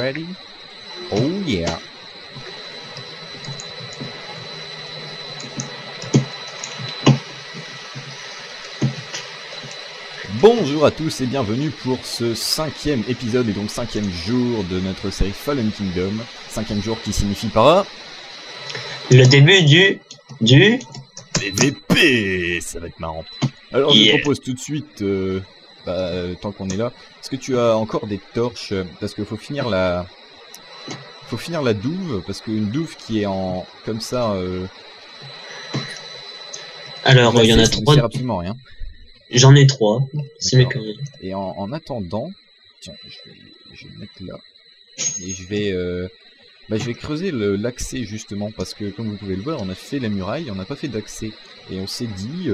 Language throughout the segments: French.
ready? Oh yeah. Bonjour à tous et bienvenue pour ce 5e épisode et donc 5e jour de notre série Fallen Kingdom. 5e jour qui signifie par... le début du PVP. Ça va être marrant. Alors je vous propose tout de suite, tant qu'on est là, est-ce que tu as encore des torches? Parce qu'il faut finir la... douve, parce qu'une douve qui est en... comme ça... Alors il y en a 3. C'est absolument rien. J'en ai 3, c'est mes conneries. Et en attendant, tiens, je vais le mettre là. Et je vais creuser l'accès justement, parce que comme vous pouvez le voir, on a fait la muraille, on n'a pas fait d'accès. Et on s'est dit,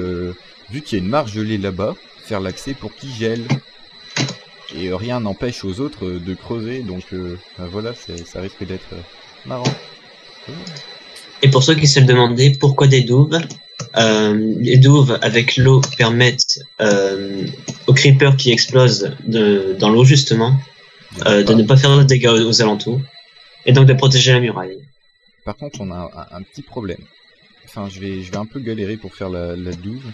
vu qu'il y a une mare gelée là-bas, faire l'accès pour qu'il gèle. Et rien n'empêche aux autres de creuser, donc voilà, ça risque d'être marrant. Et pour ceux qui se le demandaient, pourquoi des douves? Les douves avec l'eau permettent aux creepers qui explosent dans l'eau justement de ne pas faire de dégâts aux alentours et donc de protéger la muraille. Par contre on a un petit problème. Enfin je vais un peu galérer pour faire la douve.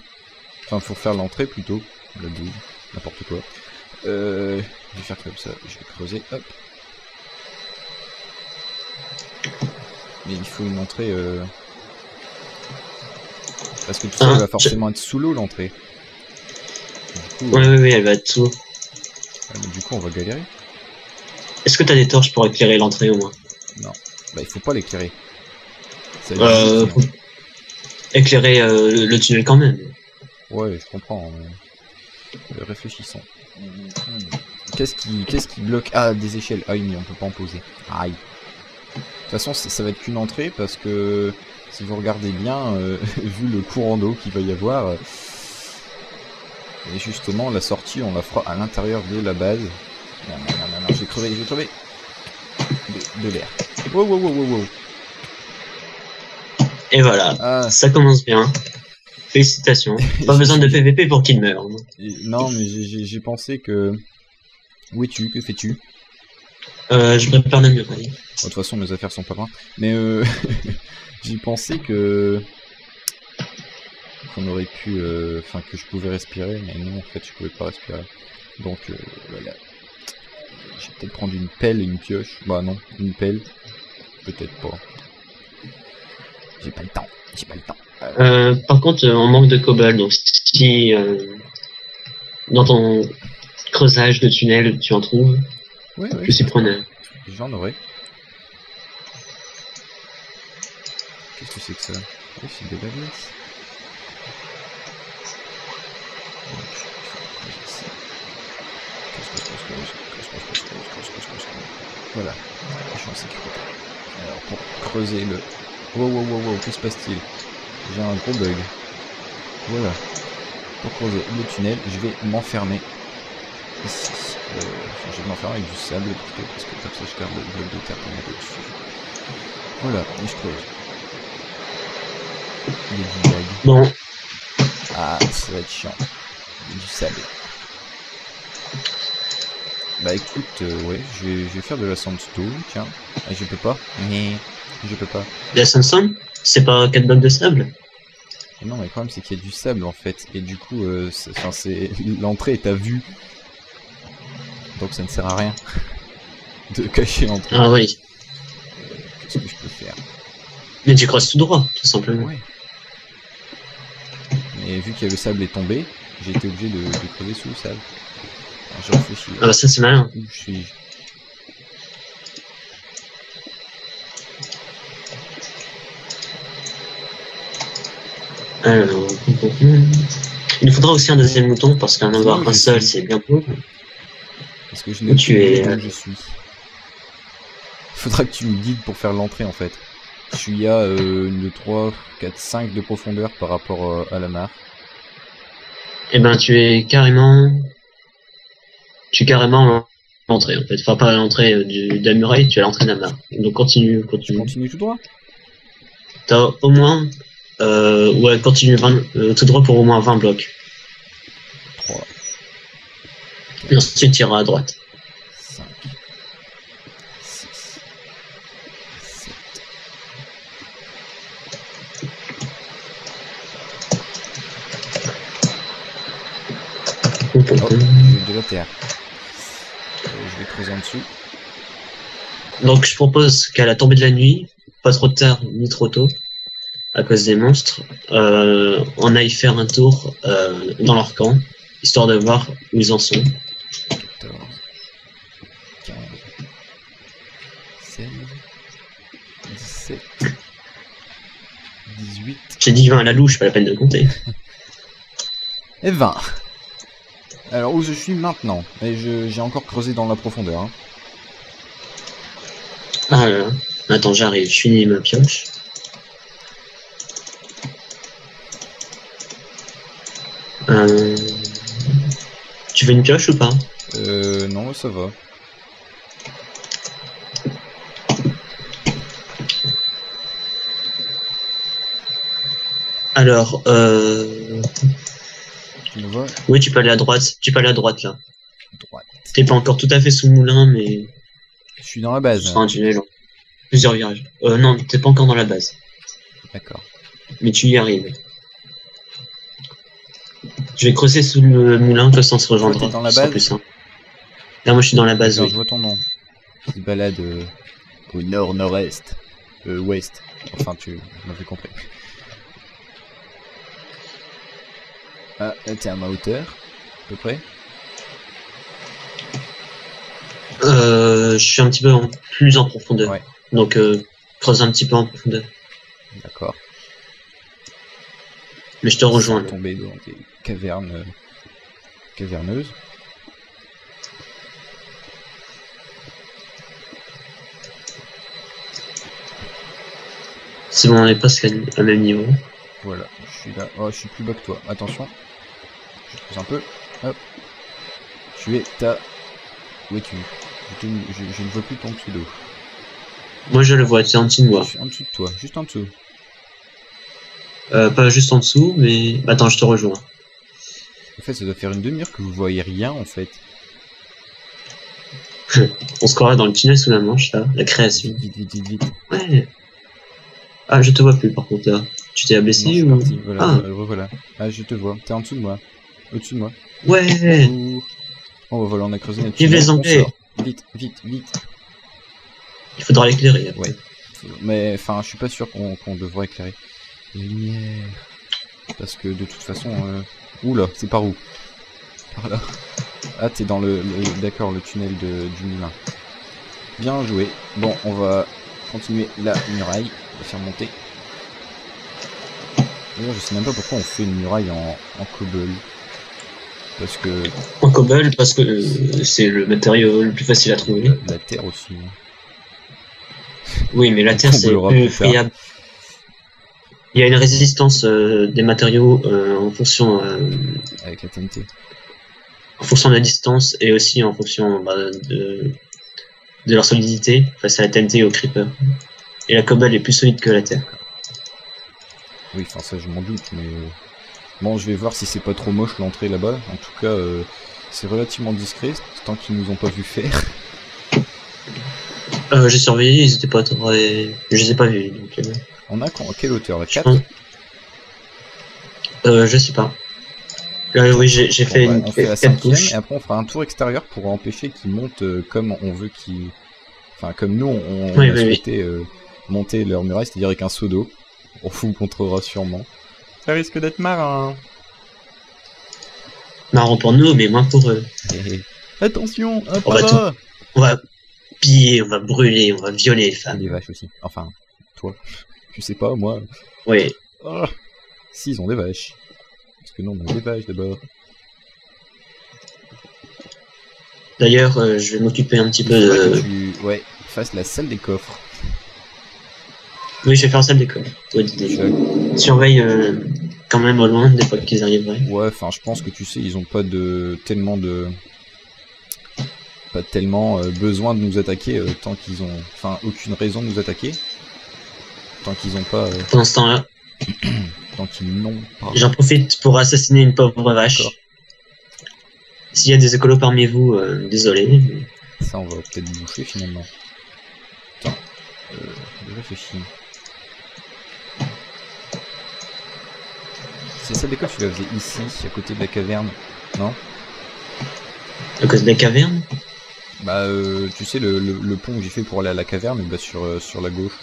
Enfin pour faire l'entrée plutôt. La douve, n'importe quoi. Je vais faire comme ça, je vais creuser, hop. Mais il faut une entrée... Parce que tout ça va forcément être sous l'eau l'entrée. Oui, elle va être sous. Du coup on va galérer. Est-ce que t'as des torches pour éclairer l'entrée au moins? Non, bah il faut pas l'éclairer. Faut éclairer le tunnel quand même. Ouais, je comprends. Réfléchissons. Qu'est-ce qui bloque? Ah, des échelles. Ah oui, mais on peut pas en poser. Aïe. De toute façon, ça va être qu'une entrée parce que si vous regardez bien, vu le courant d'eau qu'il va y avoir, et justement la sortie, on la fera à l'intérieur de la base. Non, je vais crever, de l'air. Wow. Et voilà, ça commence bien. Félicitations. Pas besoin de PVP pour qu'il meure. Non, mais j'ai pensé que... Où es-tu? Que fais-tu? Je prépare la muraille. De toute façon, mes affaires sont pas loin. Mais j'ai pensé que... qu'on aurait pu... Enfin, que je pouvais respirer, mais non, en fait, je pouvais pas respirer. Donc, voilà. Je vais peut-être prendre une pelle et une pioche. Bah non, une pelle. Peut-être pas. J'ai pas le temps. Par contre, on manque de cobble, donc si dans ton creusage de tunnel tu en trouves, ouais, je suis preneur. J'en aurai. Qu'est-ce que c'est que ça? Oui, c'est de la glace. Voilà, je suis en sécurité. Alors pour creuser le... Wow, que se passe-t-il? J'ai un gros bug. Voilà. Pour creuser le tunnel, je vais m'enfermer ici. Je vais m'enfermer avec du sable plutôt, parce que comme ça je garde le bloc de terre pour monter dessus. Voilà, et je creuse. Il y a du lag. Bon. Ah, ça va être chiant. Il y a du sable. Bah écoute, ouais, je vais faire de la sandstone, tiens. Ah, je peux pas. Je peux pas. La sandstone? C'est pas 4 blocs de sable? Non, mais le problème c'est qu'il y a du sable en fait, et du coup, l'entrée est à vue. Donc ça ne sert à rien de cacher l'entrée. Ah oui. Qu'est-ce que je peux faire? Mais tu creuses tout droit, tout simplement. Ouais. Mais vu que le sable est tombé, j'ai été obligé de creuser sous le sable. Alors, je réfléchis. Ah bah ça c'est malin. Où suis-je? Alors, il nous faudra aussi un deuxième mouton parce qu'en avoir un seul c'est bien peu. Parce que je n'ai pas où je suis. Faudra que tu me guides pour faire l'entrée en fait. Je suis à 2, 3, 4, 5 de profondeur par rapport à la mare. Et ben tu es carrément l'entrée en fait. Enfin pas à l'entrée de la muraille, tu es à l'entrée de la mare. Donc continue. Continue tout droit. T'as au moins... ouais, continue tout droit pour au moins 20 blocs. 3. Et ensuite tu iras à droite. 5. Oh, j'ai de la terre. Je vais creuser en dessous. Donc je propose qu'à la tombée de la nuit, pas trop tard ni trop tôt, à cause des monstres, on aille faire un tour dans leur camp, histoire de voir où ils en sont. 14, 15, 16, 17, 18 J'ai dit 20 à la louche, pas la peine de compter. et 20. Alors où je suis maintenant? Et j'ai encore creusé dans la profondeur. Hein. Ah là là. Attends, j'arrive, je finis ma pioche. Tu veux une pioche ou pas? Non, ça va. Alors, Tu me vois? oui, tu peux aller à droite. Tu peux aller à droite là. Droite. T'es pas encore tout à fait sous le moulin, mais Je suis dans la ce base. sera un tunnel. Plusieurs virages. Non, t'es pas encore dans la base, D'accord. mais tu y arrives. Je vais creuser sous le moulin, que ça on se rejoindra. Toi, t'es dans la ce sera base plus simple. Là, moi, je suis dans la base, D'accord, oui. je vois ton nom. Tu te balades au nord-nord-est. Ouest. Enfin, tu m'avais compris. Ah, là, t'es à ma hauteur, à peu près. Je suis un petit peu plus en profondeur. Ouais. Donc, creuse un petit peu en profondeur. D'accord. Mais je te rejoins Sans là. tomber dans des cavernes caverneuses. C'est bon, on est presque à même niveau. Voilà, je suis là. Oh, je suis plus bas que toi. Attention. Je creuse un peu. Hop. Tu es ta... Où es-tu? Je ne vois plus ton pseudo. Moi, je le vois, tu es en dessous de moi. Je suis en dessous de toi, juste en dessous. Pas juste en dessous, mais... Attends, je te rejoins. En fait, ça doit faire une demi-heure que vous voyez rien, en fait. On se croirait dans le tunnel sous la Manche, là. La création. Vite, vite, vite, vite. Ouais. Ah, je te vois plus, par contre, là. Tu t'es Non, abaissé je suis ou... parti. Voilà, Ah. voilà. Ah, je te vois. T'es en dessous de moi. Au-dessus de moi. Ouais. Bonjour. Oh, voilà, on a creusé notre Vive tunnel, les on Anglais. sort. Vite, vite, vite. Il faudra l'éclairer. Ouais. Mais, enfin, je suis pas sûr qu'on devrait éclairer. Les lumières. Parce que, de toute façon... Oula, c'est par où? Par là. Ah, t'es dans d'accord, le tunnel du moulin. Bien joué. Bon, on va continuer la muraille. On va faire monter. D'ailleurs, je sais même pas pourquoi on fait une muraille en cobble. Parce que... En cobble, parce que c'est le matériau le plus facile à trouver. La terre aussi. Hein. Oui, mais la terre, c'est Troublera plus plus tard. friable. Il y a une résistance des matériaux en fonction Avec la TNT. de la distance et aussi en fonction de leur solidité face à la TNT et au creeper. Et la cobble est plus solide que la terre. Oui, enfin ça je m'en doute, mais... Bon, je vais voir si c'est pas trop moche l'entrée là-bas. En tout cas, c'est relativement discret, tant qu'ils nous ont pas vu faire. J'ai surveillé, ils étaient pas très... Je les ai pas vus, donc... On a à quelle hauteur là? je 4? pense- je sais pas. Oui, j'ai fait Bon, une bah, on fait la 4 5ème, couches. et après on fera un tour extérieur pour empêcher qu'ils montent comme on veut qu'ils... Enfin, comme nous, on Oui, a oui, souhaité monter leur muraille, c'est-à-dire avec un seau d'eau. On vous contrera sûrement. Ça risque d'être marin. Marrant pour nous, mais moins pour eux. Attention, un On va para. On va piller, on va brûler, on va violer les Et femmes. les vaches aussi. Enfin, toi. Je sais pas, moi. Oui. Oh. Si, ils ont des vaches. Parce que nous, on a des vaches d'abord. D'ailleurs, je vais m'occuper un petit peu Il faudrait que de... tu fasses la salle des coffres. Oui, je vais faire ça de l'école. Surveille quand même au loin des fois qu'ils arriveraient. Ouais, enfin, je pense que tu sais, ils ont pas tellement besoin de nous attaquer tant qu'ils ont... Enfin, aucune raison de nous attaquer. Tant qu'ils ont pas... Pendant ce temps-là, tant qu'ils n'ont pas... j'en profite pour assassiner une pauvre vache. D'accord. S'il y a des écolos parmi vous, désolé. mais- Ça, on va peut-être boucher finalement. Attends, je réfléchis. C'est ça des coffres, tu la faisais ici, à côté de la caverne, non? À cause de la caverne? Bah, tu sais, le pont que j'ai fait pour aller à la caverne, bah, sur la gauche.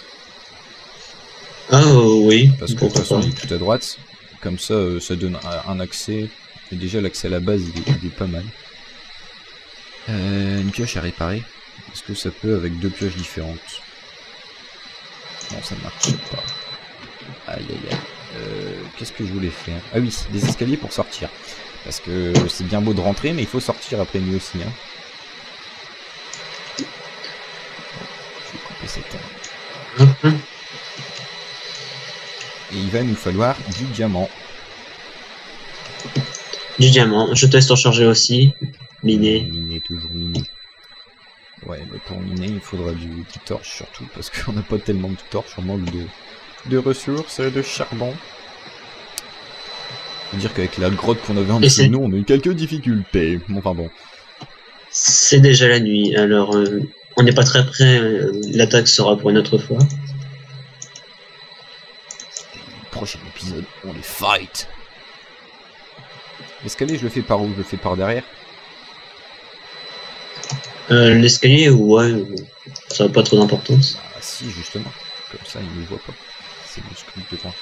Ah oui, Parce que de toute pourquoi façon, pas. il est tout à droite. Comme ça, ça donne un accès. Et déjà, l'accès à la base, il est pas mal. Une pioche à réparer. Est-ce que ça peut avec deux pioches différentes? Non, ça ne marche pas. Aïe aïe aïe. Qu'est-ce que je voulais faire? Ah oui, des escaliers pour sortir. Parce que c'est bien beau de rentrer, mais il faut sortir après nous aussi. Hein. Je vais couper cette terre. Et il va nous falloir du diamant. Du diamant. Je te laisse t'en charger aussi. Miner. Miner, toujours miner. Ouais, mais pour miner, il faudra du torche surtout, parce qu'on n'a pas tellement de torche, on manque de ressources, de charbon. Faut dire qu'avec la grotte qu'on avait en dessous de nous, on a eu quelques difficultés. Enfin bon. C'est déjà la nuit, alors on n'est pas très près. L'attaque sera pour une autre fois. Prochain épisode, on les fight. L'escalier, je le fais par où? Je le fais par derrière? L'escalier, ouais, ça n'a pas trop d'importance. Ah si, justement. Comme ça, il ne le voit pas. C'est mon script de coin.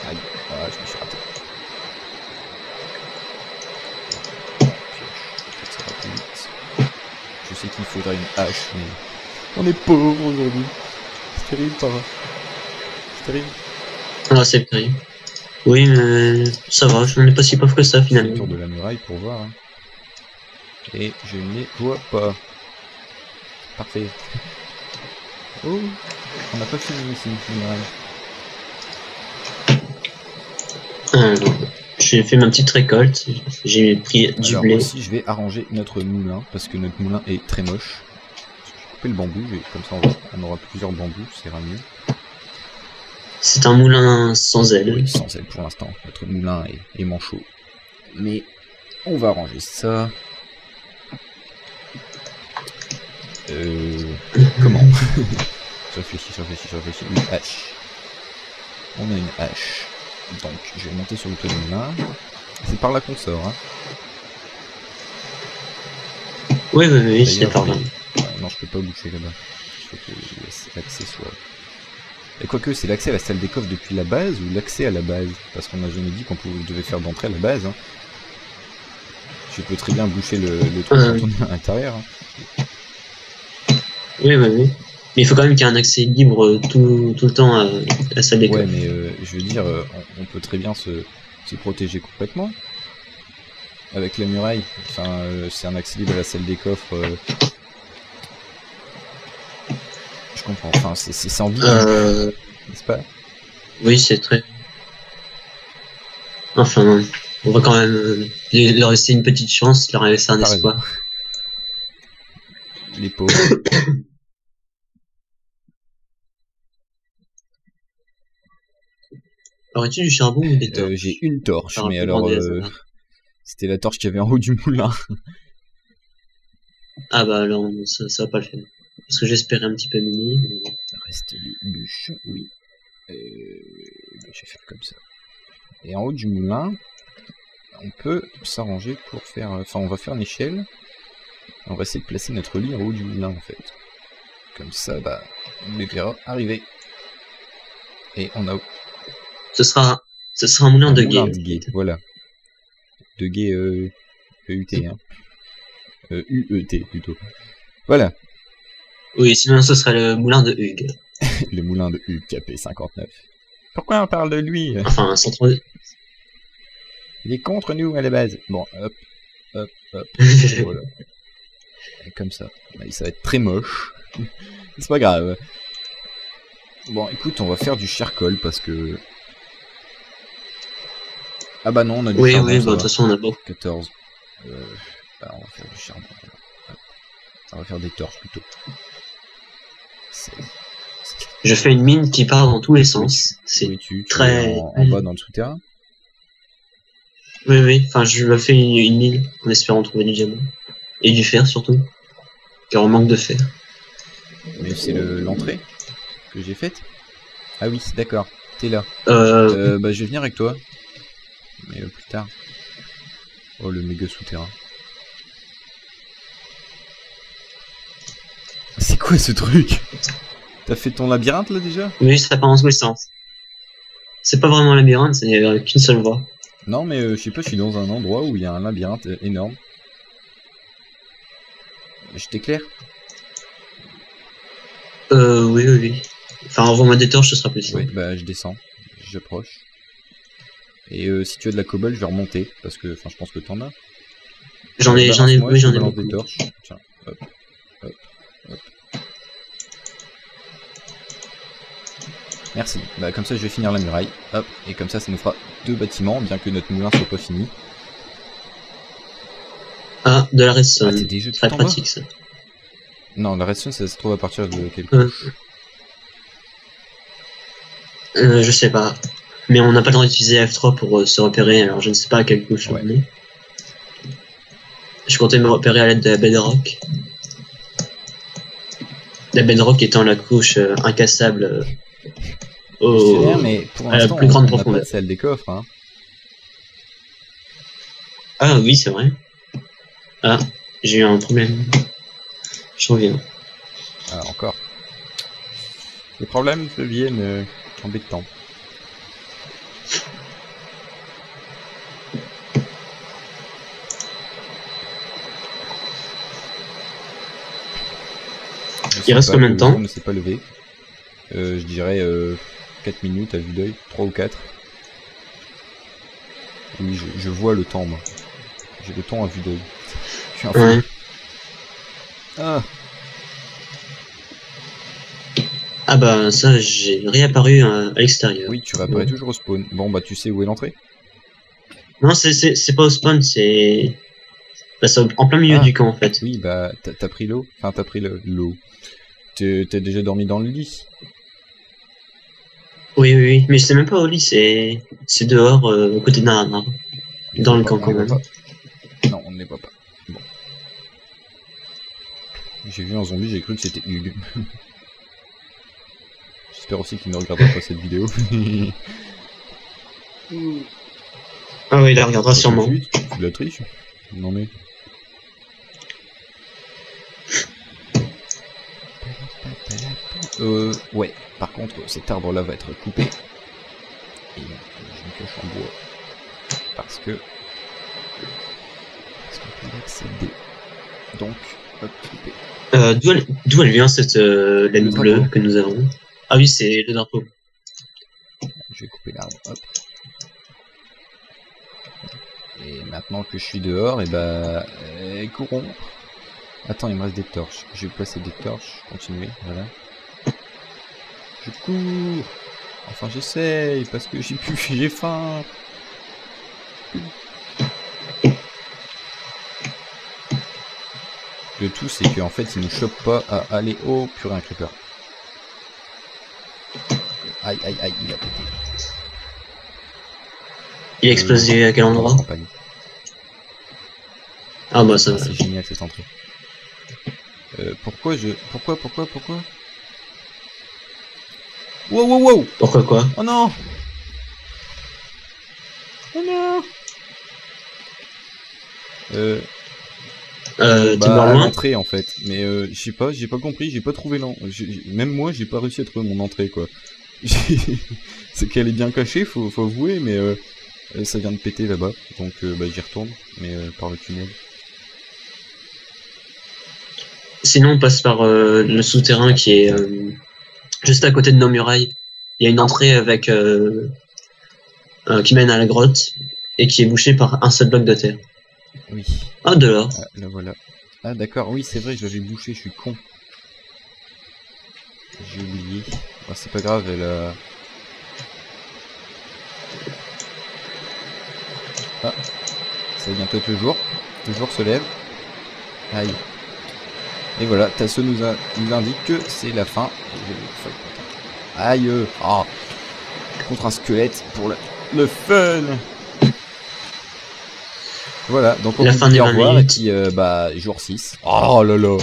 Aïe, voilà, je me suis raté. Pioche, ça va plus vite. Je sais qu'il faudrait une hache, mais on est pauvres aujourd'hui. C'est terrible, par là. C'est terrible. Ah, c'est terrible. Oui, mais ça va, on n'est pas si pauvre que ça Je fais le finalement. tour de la muraille pour voir. Hein. Et je ne les vois pas. Parfait. Oh, on n'a pas fini ici, la muraille. J'ai fait ma petite récolte, j'ai pris du Alors, blé. aussi, je vais arranger notre moulin, parce que notre moulin est très moche. J'ai coupé le bambou, et comme ça on aura plusieurs bambous, ça ira mieux. C'est un moulin sans aile. Oui, sans aile pour l'instant. Notre moulin est manchot. Mais on va arranger ça. Comment? Je réfléchis. Une hache. On a une hache. Donc, je vais monter sur le toit du moulin. C'est par là qu'on sort, hein. Oui, c'est par là. Non, je peux pas boucher là-bas. Il faut que l'accès soit... Et quoique, c'est l'accès à la salle des coffres depuis la base ou l'accès à la base? Parce qu'on n'a jamais dit qu'on devait faire d'entrée à la base. Hein. Je peux très bien boucher le truc quand on est à l'intérieur. Hein. Oui. Mais il faut quand même qu'il y ait un accès libre tout le temps à la salle des coffres. Ouais, mais je veux dire, on peut très bien se protéger complètement. Avec la muraille. Enfin, c'est un accès libre à la salle des coffres. Je comprends. Enfin, c'est sans vie. N'est-ce pas? Oui, c'est très... Enfin, on va quand même leur laisser une petite chance, leur laisser un espoir. Raison. Les pauvres. Aurais-tu du charbon ou des torches? J'ai une torche, mais alors... c'était la torche qu'il y avait en haut du moulin. Ah bah alors, ça va pas le faire. Parce que j'espérais un petit peu miner. Mais... Reste les bûches, oui. Je vais faire comme ça. Et en haut du moulin, on peut s'arranger pour faire... Enfin, on va faire une échelle. On va essayer de placer notre lit en haut du moulin, en fait. Comme ça, bah, on les verra arriver. Et on a... Ce sera un moulin de guet. Voilà. De guet EUT, hein. UET, plutôt. Voilà. Oui, sinon ce serait le moulin de Hugues. Le moulin de Hugues, KP59. Pourquoi on parle de lui? Enfin, sans trop... Il est contre nous à la base. Bon, hop. Voilà. Et comme ça. Ça va être très moche. C'est pas grave. Bon, écoute, on va faire du charcoal parce que... Ah bah non, on a du charbon. Oui, bah de toute façon on a beaucoup. 14. Bah, on va faire du charbon. On va faire des torches plutôt. Je fais une mine qui part dans tous les sens. C'est très... en bas dans le souterrain. Oui, enfin je me fais une mine en espérant trouver du diamant. Et du fer surtout. Car on manque de fer. Mais c'est l'entrée que j'ai faite. Ah oui, d'accord. T'es là. Bah je vais venir avec toi. Mais plus tard. Oh le méga souterrain. C'est quoi ce truc? T'as fait ton labyrinthe là déjà? Oui, ça part en tous les sens. C'est pas vraiment un labyrinthe, il n'y a qu'une seule voie. Non mais je sais pas, je suis dans un endroit où il y a un labyrinthe énorme. Je t'éclaire? Oui. Enfin, envoie-moi des torches, ce sera plus simple. Oui, bah je descends, j'approche. Et si tu as de la cobble, je vais remonter, parce que, enfin, je pense que t'en as. J'en ai beaucoup. Des torches. Tiens, hop. Merci. Bah comme ça, je vais finir la muraille. Hop. Et comme ça nous fera 2 bâtiments, bien que notre moulin soit pas fini. Ah, de la redstone. Ah, t'es déjà très pratique ça. Non, la redstone, ça se trouve à partir de quelle couche? Je sais pas. Mais on n'a pas le droit d'utiliser F3 pour se repérer, alors je ne sais pas à quelle couche on est. Je comptais me repérer à l'aide de la bedrock. La bedrock étant la couche incassable mais pour à la plus grande profondeur. Pas de celle des coffres, hein. Ah oui, c'est vrai. Ah, j'ai eu un problème. Je reviens. Ah, encore. Les problèmes deviennent embêtants. Il reste combien de temps? On ne s'est pas levé. Je dirais 4 minutes à vue d'œil, 3 ou 4. Oui, je vois le temps, moi. J'ai le temps à vue d'œil. Je suis un fou. Ah. Ah bah ça, j'ai réapparu à l'extérieur. Oui, tu réapparais toujours au spawn. Bon bah tu sais où est l'entrée? Non, c'est pas au spawn, c'est... Bah, c'est en plein milieu du camp en fait. Oui, bah t'as pris l'eau. Enfin t'as pris l'eau. T'as déjà dormi dans le lit? Oui, mais c'est même pas au lit, c'est dehors, au côté d'un arbre. Dans le camp quand même. Non, on ne les voit pas. Bon. J'ai vu un zombie, j'ai cru que c'était Hugues. J'espère aussi qu'il ne regardera pas cette vidéo. Ah oui, il la regardera sûrement. Tu la triches? Non mais... ouais. Par contre, cet arbre-là va être coupé. Et je me cache en bois. Parce qu'on peut l'accéder. Donc, hop, coupé. D'où elle vient cette laine bleue que nous avons? Ah oui, c'est le drapeau. Je vais couper l'arbre, hop. Et maintenant que je suis dehors, et bah... courons. Attends, il me reste des torches. Je vais placer des torches, continuer, voilà. Je cours. Enfin, j'essaye, parce que j'ai faim. Le tout, c'est qu'en fait, il ne chope pas à aller... Oh, purée, un creeper. Aïe, il a pété. Il a explosé à quel endroit? Ah bah ça va. C'est génial cette entrée. Pourquoi Wow. Pourquoi quoi? Oh non. Oh non. T'es mort loin? L'entrée en fait, mais je sais pas, j'ai pas compris, j'ai pas trouvé même moi j'ai pas réussi à trouver mon entrée quoi. C'est qu'elle est bien cachée, faut avouer, mais ça vient de péter là-bas, donc j'y retourne, mais par le tunnel. Sinon on passe par le souterrain qui est juste à côté de nos murailles. Il y a une entrée avec qui mène à la grotte et qui est bouchée par un seul bloc de terre. Oui. Ah, de l'or. Ah, là voilà. Ah d'accord, oui c'est vrai, je l'avais bouché, je suis con. J'ai oublié. Oh, c'est pas grave, elle a... Ah, ça va bientôt être le jour. Le jour se lève. Aïe. Et voilà, Tasso nous indique que c'est la fin. Aïe. Oh. Contre un squelette pour le fun. Voilà, donc on la vous fin dit des au revoir, 20 et puis jour 6. Oh là là.